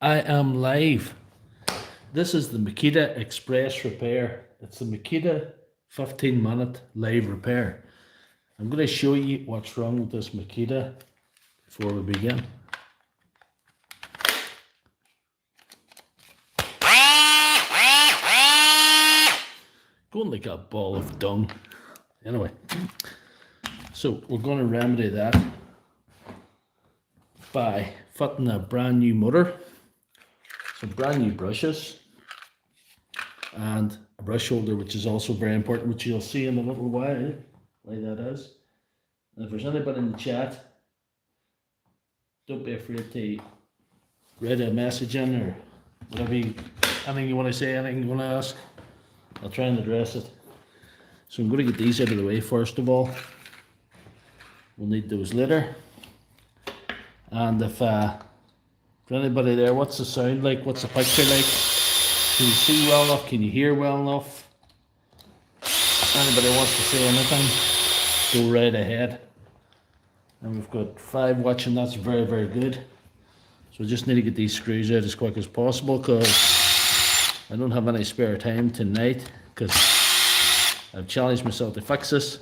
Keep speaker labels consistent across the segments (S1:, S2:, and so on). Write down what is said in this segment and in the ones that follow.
S1: I am live. This is the Makita Express repair. It's the Makita 15-minute live repair. I'm going to show you what's wrong with this Makita before we begin. Going like a ball of dung. Anyway, so we're going to remedy that by fitting a brand new motor, some brand new brushes, and a brush holder, which is also very important, which you'll see in a little while why that is. And if there's anybody in the chat, don't be afraid to write a message in or whatever anything you want to say, anything you want to ask. I'll try and address it. So I'm going to get these out of the way first of all. We'll need those later. And if for anybody there, what's the sound like? What's the picture like? Can you see well enough? Can you hear well enough? Anybody wants to say anything, go right ahead. And we've got 5 watching. That's very, very good. So we just need to get these screws out as quick as possible because I don't have any spare time tonight because I've challenged myself to fix this in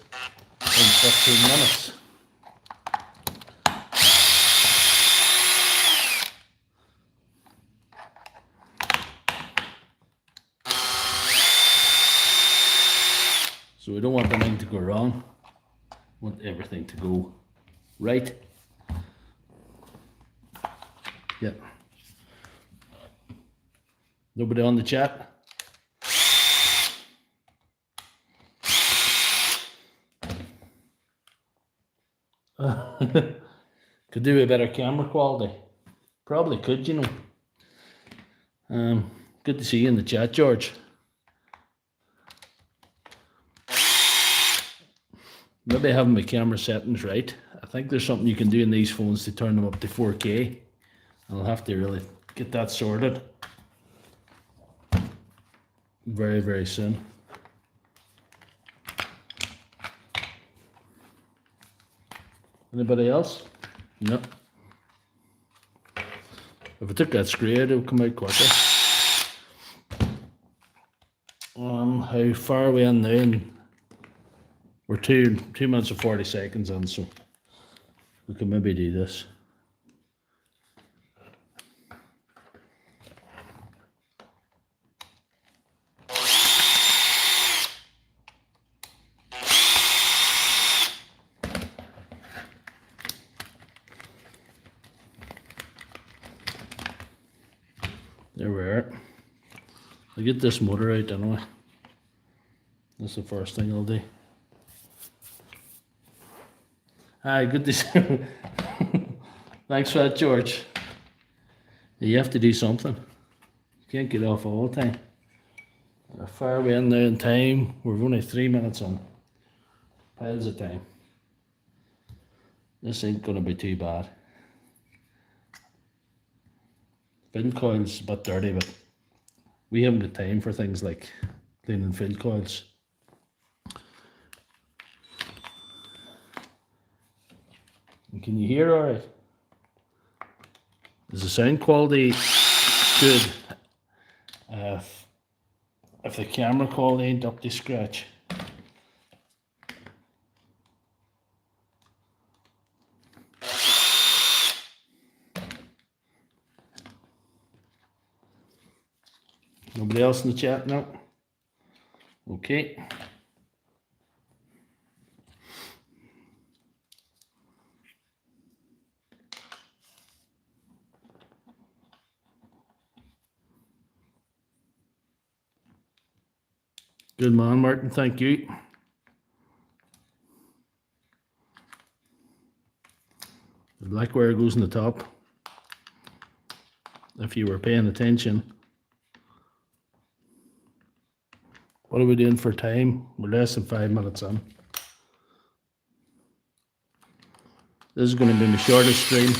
S1: 15 minutes. So we don't want anything to go wrong. We want everything to go right. Yep. Nobody on the chat? Could do a better camera quality. Probably could, you know. Good to see you in the chat, George. Maybe I have my camera settings right. I think there's something you can do in these phones to turn them up to 4K. I'll have to really get that sorted very, very soon. Anybody else? No. If I took that screw out, it would come out quicker. How far are we in now? We're 2 minutes and 40 seconds in, so we can maybe do this. There we are. I'll get this motor out anyway. That's the first thing I'll do. Hi, good to see you. Thanks for that, George. You have to do something. You can't get off all the time. How far are we in now in time? We're only 3 minutes on. Piles of time. This ain't gonna be too bad. Fill coil's a bit dirty, but we haven't got time for things like cleaning fill coils. And can you hear all right? Is the sound quality good? If the camera quality ain't up to scratch. Nobody else in the chat now? Okay. Good man, Martin, thank you. The black wire goes in the top. If you were paying attention. What are we doing for time? We're less than 5 minutes in. This is going to be my shortest stream.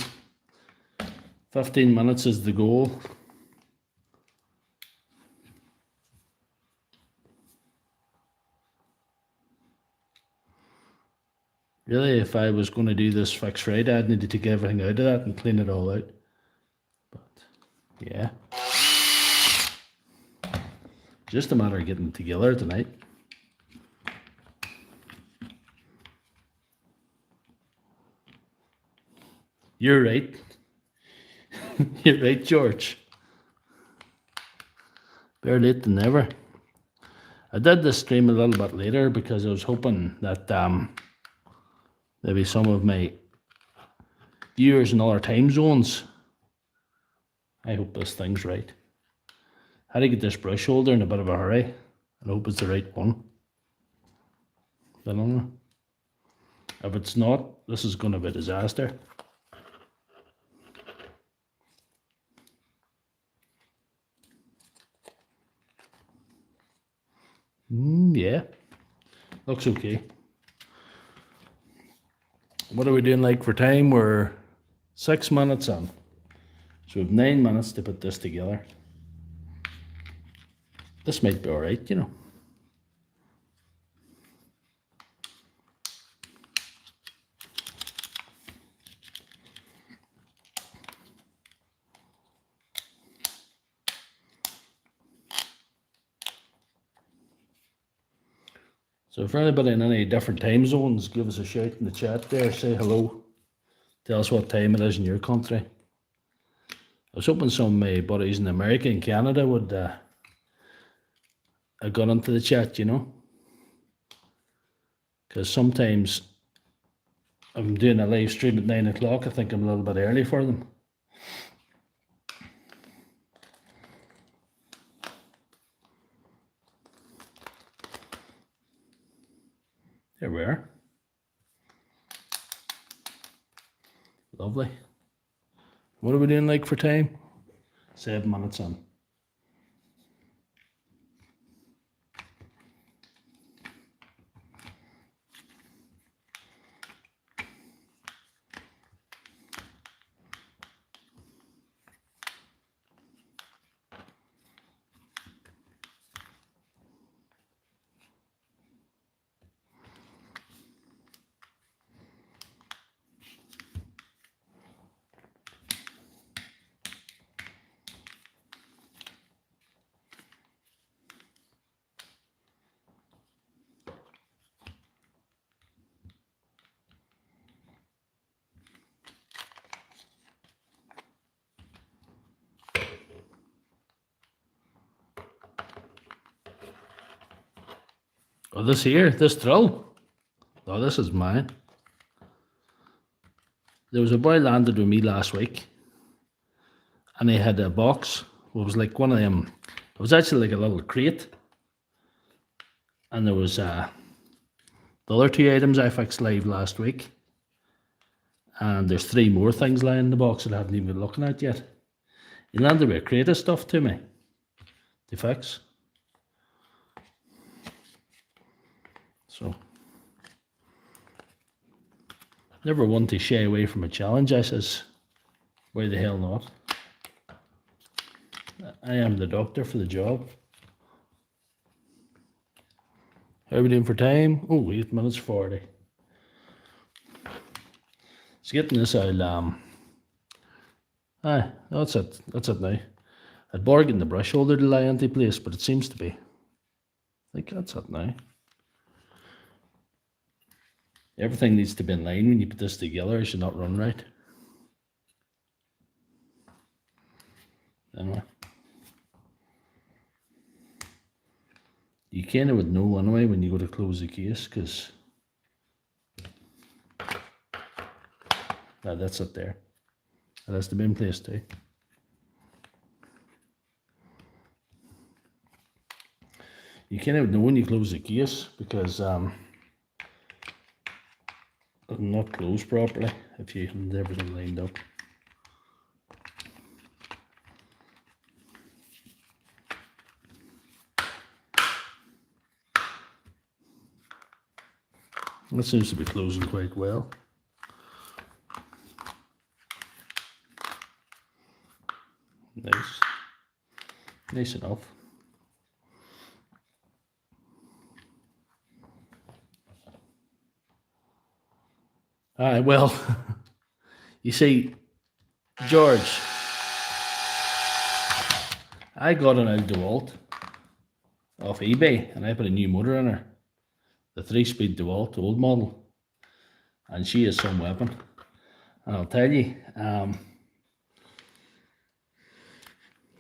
S1: 15 minutes is the goal. Really, if I was going to do this fix Friday, I'd need to take everything out of that and clean it all out. But Yeah. Just a matter of getting it together tonight. You're right. You're right, George. Better late than never. I did this stream a little bit later because I was hoping that maybe some of my viewers in other time zones. I hope this thing's right. How to get this brush holder in a bit of a hurry. I hope it's the right one. I don't know. If it's not, this is going to be a disaster. Yeah, looks okay. What are we doing like for time? We're 6 minutes on. So we have 9 minutes to put this together. This might be alright, you know. So for anybody in any different time zones, give us a shout in the chat there, say hello. Tell us what time it is in your country. I was hoping some of my buddies in America and Canada would have got into the chat, you know. Because sometimes if I'm doing a live stream at 9 o'clock, I think I'm a little bit early for them. There we are. Lovely. What are we doing like for time? 7 minutes on. Oh, this here, this drill. Oh, this is mine. There was a boy landed with me last week, and he had a box. It was like one of them. It was actually like a little crate, and there was the other 2 items I fixed live last week, and there's 3 more things lying in the box that I haven't even been looking at yet. He landed with a crate of stuff to me to fix. So, never one to shy away from a challenge. I says, why the hell not? I am the doctor for the job. How are we doing for time? Oh, 8 minutes 40. It's getting this out. That's it. That's it now. I'd bargained the brush holder to lie into place, but it seems to be. I think that's it now. Everything needs to be in line when you put this together. It should not run right. Anyway. You kind of would know anyway when you go to close the case, because that's it there. That has to be in place too. You kind of know when you close the case, because it'll not close properly if you have everything lined up. That seems to be closing quite well. Nice. Nice enough. Well, you see, George, I got an old DeWalt off eBay and I put a new motor in her. The 3-speed DeWalt, old model. And she is some weapon. And I'll tell you,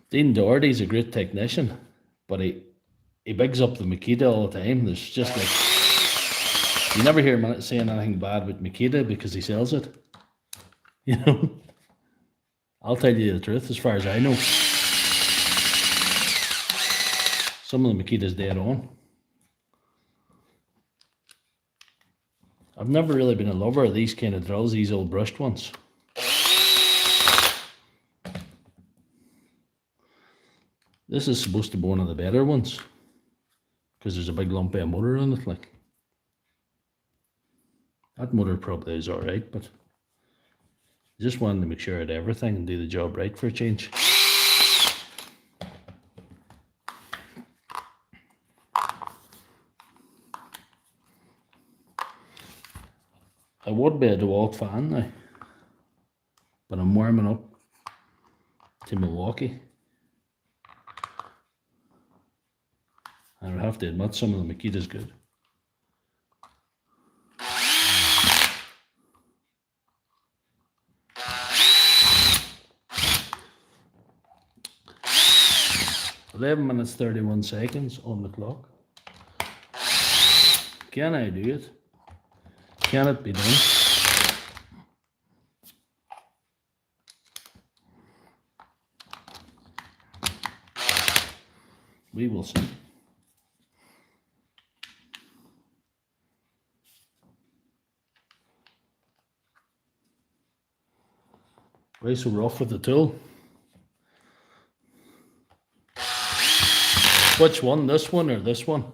S1: Dean Doherty's a great technician, but he bigs up the Makita all the time. There's just like, you never hear him saying anything bad about Makita because he sells it. You know, I'll tell you the truth, as far as I know. Some of the Makita's dead on. I've never really been a lover of these kind of drills, these old brushed ones. This is supposed to be one of the better ones because there's a big lump of motor on it. Like, that motor probably is alright, but I just wanted to make sure I had everything and do the job right for a change. I would be a DeWalt fan now, but I'm warming up to Milwaukee. And I have to admit, some of the Makita's good. "11 minutes 31 seconds on the clock. Can I do it? Can it be done?" We will see. Why so rough with the tool? Which one? This one or this one?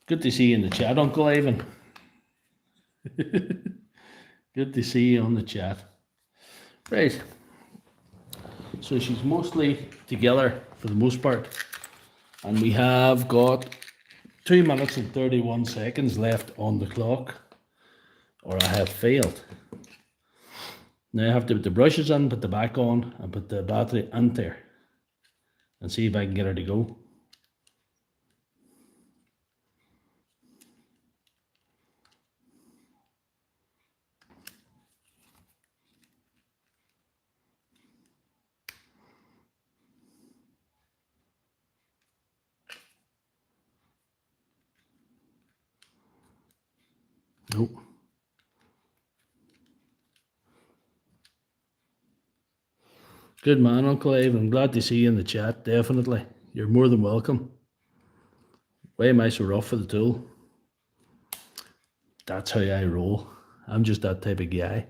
S1: Good to see you in the chat, Uncle Ivan. Good to see you on the chat. Right. So she's mostly together for the most part. And we have got 2 minutes and 31 seconds left on the clock, or I have failed. Now I have to put the brushes in, put the back on, and put the battery in there, and see if I can get her to go. Nope. Good man, Uncle Ivan. I'm glad to see you in the chat, definitely. You're more than welcome. Why am I so rough for the tool? That's how I roll. I'm just that type of guy.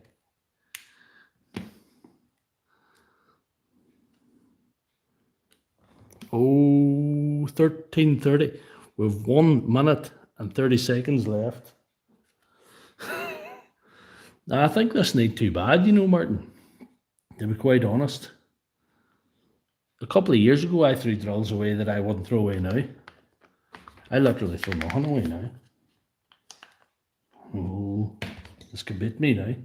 S1: Oh, 13:30. We've 1 minute and 30 seconds left. Now, I think this ain't too bad, you know, Martin, to be quite honest. A couple of years ago, I threw drills away that I wouldn't throw away now. I literally throw nothing away now. Oh, this could beat me now.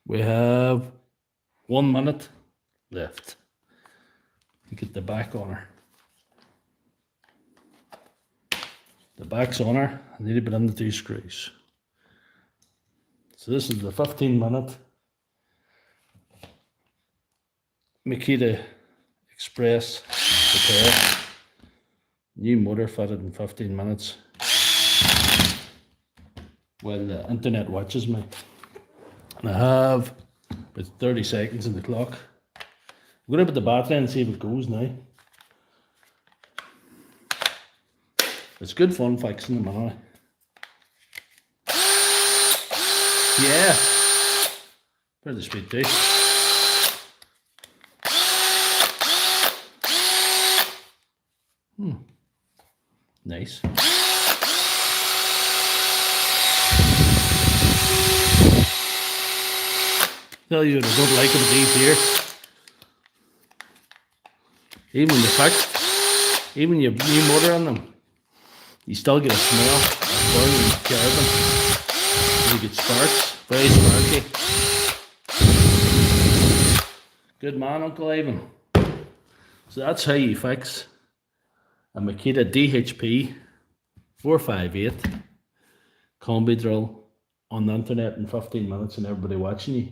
S1: We have 1 minute left. You get the back on her. The back's on her. I need to put in the 2 screws. So this is the 15-minute Makita Express repair. New motor fitted in 15 minutes. Well, the internet watches me. And I have about 30 seconds in the clock. I'm going to put the battery in and see if it goes now. It's good fun fixing them anyway. Yeah. Pretty speed too. Nice. Tell you what I don't like about these here. Even when they're fixed, Even you have new motor on them, you still get a smell of burn when you carry them. You get sparks, very sparky. Good man, Uncle Ivan. So that's how you fix a Makita DHP 458 combi drill on the internet in 15 minutes and everybody watching you.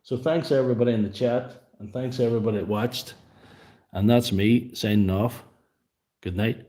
S1: So thanks everybody in the chat, and thanks everybody that watched. And that's me signing off. Good night.